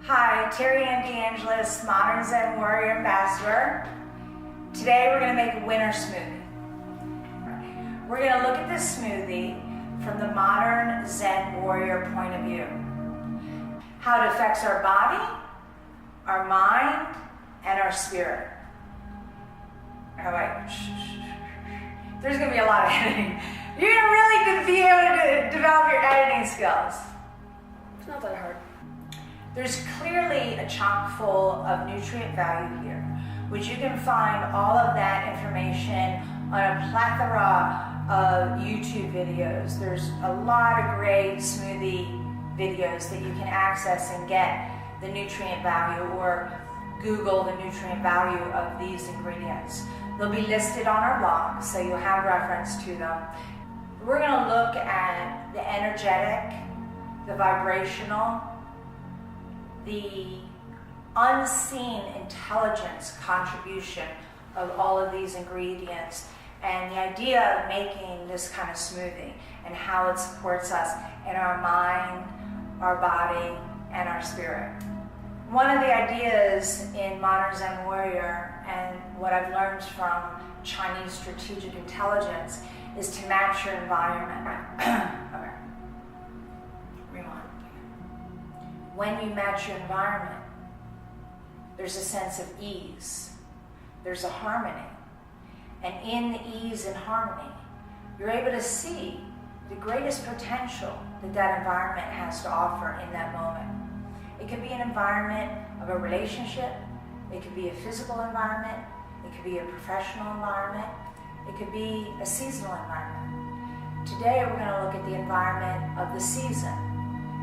Hi, Terry Ann DeAngelis, Modern Zen Warrior Ambassador. Today we're going to make a winter smoothie. We're going to look at this smoothie from the modern Zen warrior point of view. How it affects our body, our mind, and our spirit. All right. There's going to be a lot of editing. You're really going to be able to develop your editing skills. It's not that hard. There's clearly a chock full of nutrient value here, which you can find all of that information on a plethora of YouTube videos. There's a lot of great smoothie videos that you can access and get the nutrient value, or Google the nutrient value of these ingredients. They'll be listed on our blog, so you'll have reference to them. We're going to look at the energetic, the vibrational, the unseen intelligence contribution of all of these ingredients, and the idea of making this kind of smoothie and how it supports us in our mind, our body, and our spirit. One of the ideas in Modern Zen Warrior, and what I've learned from Chinese strategic intelligence, is to match your environment. Okay. Rewind. When you match your environment, there's a sense of ease. There's a harmony. And in the ease and harmony, you're able to see the greatest potential that that environment has to offer in that moment. It could be an environment of a relationship. It could be a physical environment. It could be a professional environment. It could be a seasonal environment. Today we're going to look at the environment of the season.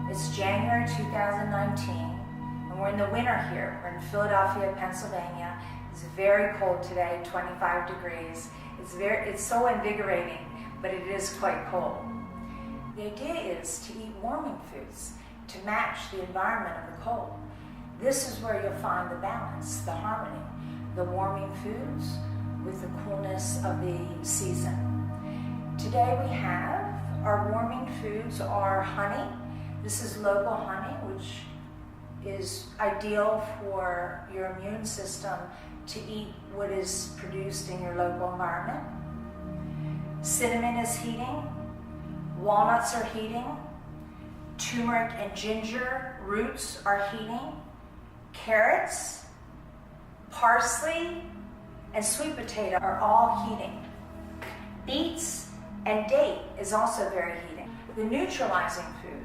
It's January 2019, and we're in the winter here. We're in Philadelphia, Pennsylvania. It's very cold today, 25 degrees. It's so invigorating, but it is quite cold. The idea is to eat warming foods to match the environment of the cold. This is where you'll find the balance, the harmony, the warming foods with the coolness of the season. Today we have our warming foods are honey. This is local honey, which is ideal for your immune system to eat what is produced in your local environment. Cinnamon is heating. Walnuts are heating. Turmeric and ginger roots are heating. Carrots, parsley, and sweet potato are all heating. Beets and date is also very heating. The neutralizing food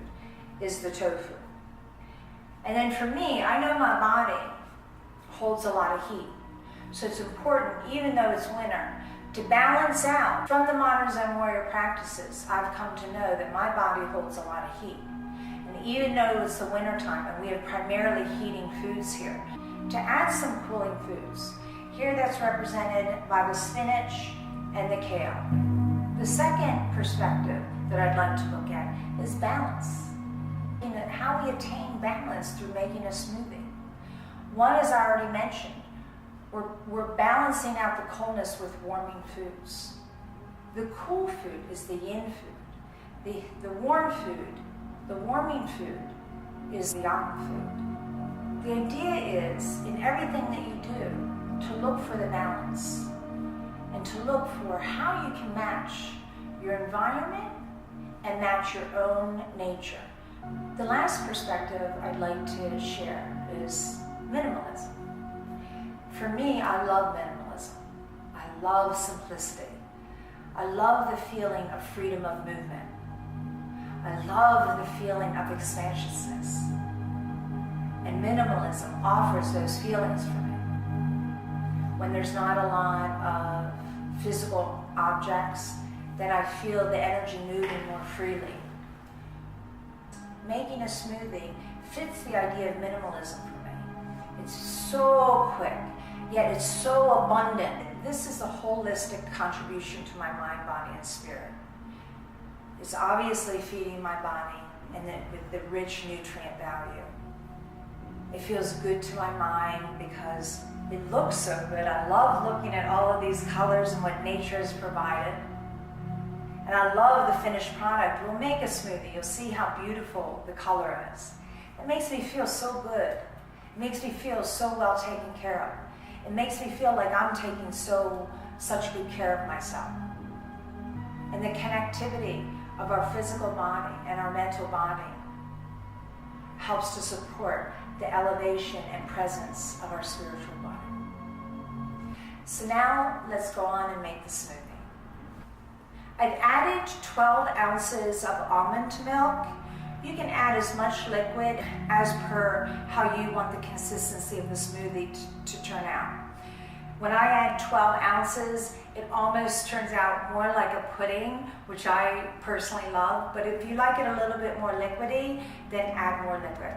is the tofu. And then for me, I know my body holds a lot of heat. So it's important, even though it's winter, to balance out. From the Modern Zen Warrior practices, I've come to know that my body holds a lot of heat. And even though it's the winter time and we have primarily heating foods here, to add some cooling foods. Here that's represented by the spinach and the kale. The second perspective that I'd like to look at is balance. How we attain balance through making a smoothie. One, as I already mentioned, we're balancing out the coldness with warming foods. The cool food is the yin food. The warm food, the warming food, is the yang food. The idea is, in everything that you do, to look for the balance and to look for how you can match your environment and match your own nature. The last perspective I'd like to share is minimalism. For me, I love minimalism. I love simplicity. I love the feeling of freedom of movement. I love the feeling of expansiousness. And minimalism offers those feelings for me. When there's not a lot of physical objects, then I feel the energy moving more freely. Making a smoothie fits the idea of minimalism for me. It's so quick, yet it's so abundant. This is a holistic contribution to my mind, body, and spirit. It's obviously feeding my body and with the rich nutrient value. It feels good to my mind because it looks so good. I love looking at all of these colors and what nature has provided. And I love the finished product. We'll make a smoothie. You'll see how beautiful the color is. It makes me feel so good. It makes me feel so well taken care of. It makes me feel like I'm taking such good care of myself. And the connectivity of our physical body and our mental body helps to support the elevation and presence of our spiritual body. So now let's go on and make the smoothie. I've added 12 ounces of almond milk. You can add as much liquid as per how you want the consistency of the smoothie to turn out. When I add 12 ounces, it almost turns out more like a pudding, which I personally love. But if you like it a little bit more liquidy, then add more liquid.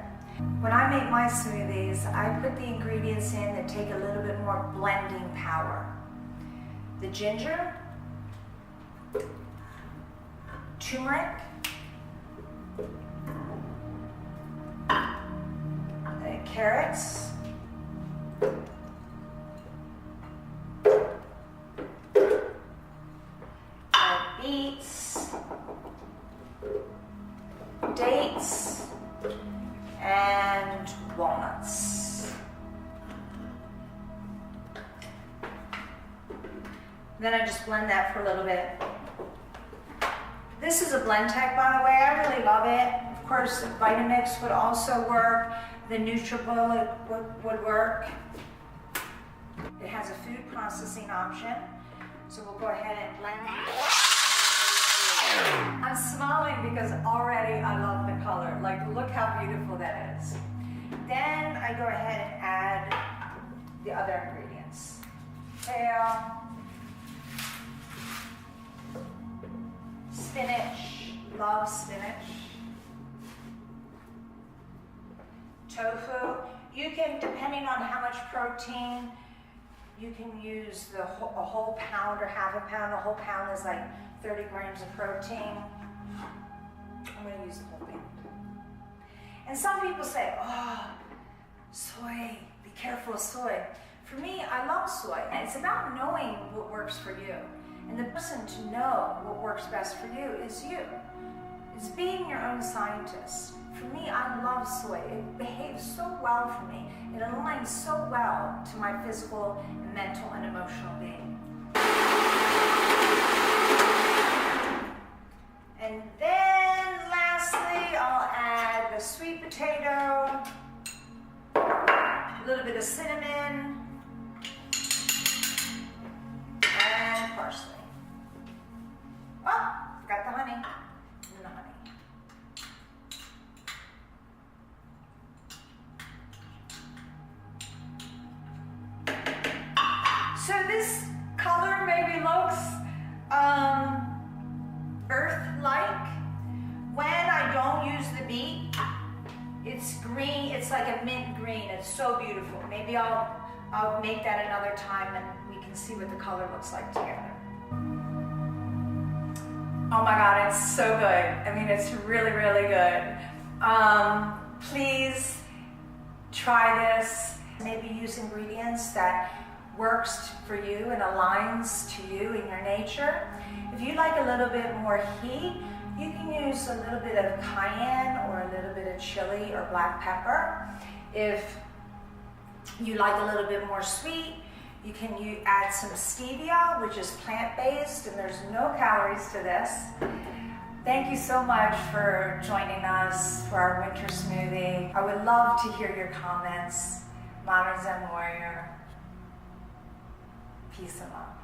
When I make my smoothies, I put the ingredients in that take a little bit more blending power. The ginger, turmeric, carrots, beets, dates, and walnuts. Then I just blend that for a little bit. This is a blend tech, by the way. I really love it. Of course, Vitamix would also work. The NutriBullet would work. It has a food processing option. So we'll go ahead and blend that. I'm smiling because already I love the color. Like, look how beautiful that is. Then I go ahead and add the other ingredients. Kale, spinach, love spinach. Tofu. You can, depending on how much protein, you can use a whole pound or half a pound. A whole pound is like 30 grams of protein. I'm going to use the whole thing. And some people say, oh, soy, be careful of soy. For me, I love soy. And it's about knowing what works for you. And the person to know what works best for you is you. It's being your own scientist. For me, I love soy. It behaves so well for me. It aligns so well to my physical, mental, and emotional being. And then lastly, I'll add the sweet potato, a little bit of cinnamon, and parsley. Oh, got the honey. And the honey. So this color maybe looks earth-like. When I don't use the beet, it's green. It's like a mint green. It's so beautiful. Maybe I'll make that another time and we can see what the color looks like together. Oh my God, it's so good. I mean, it's really, really good. Please try this. Maybe use ingredients that works for you and aligns to you in your nature. If you like a little bit more heat, you can use a little bit of cayenne or a little bit of chili or black pepper. If you like a little bit more sweet, you can add some stevia, which is plant-based, and there's no calories to this. Thank you so much for joining us for our winter smoothie. I would love to hear your comments. Modern Zen Warrior. Peace and love.